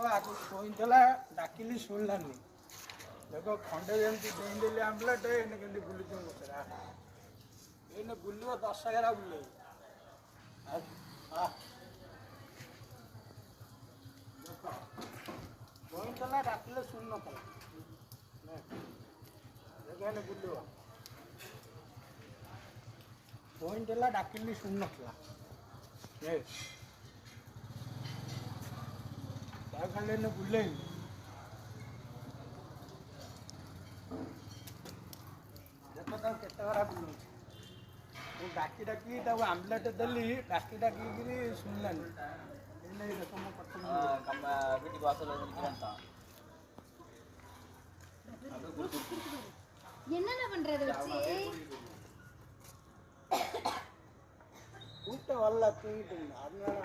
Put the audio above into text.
आगे कहला डाकिली शुणलानी देख खंडे जमी देदेली आम्बलेट एने केमती बुलुच पचरा एने बुल 10 11 बुले कहला डाकिले शुण नला देखे बुल पॉइंट है डाकिली शुण नला खाली बुले देख केत बड़ा बुलाऊ डाकी डाकी आम्बलेट देली डाकी डाकी शुणलानी देख मो என்னென்ன பண்றது வச்சு கூட்ட வரல தூங்கிட்டு அதனால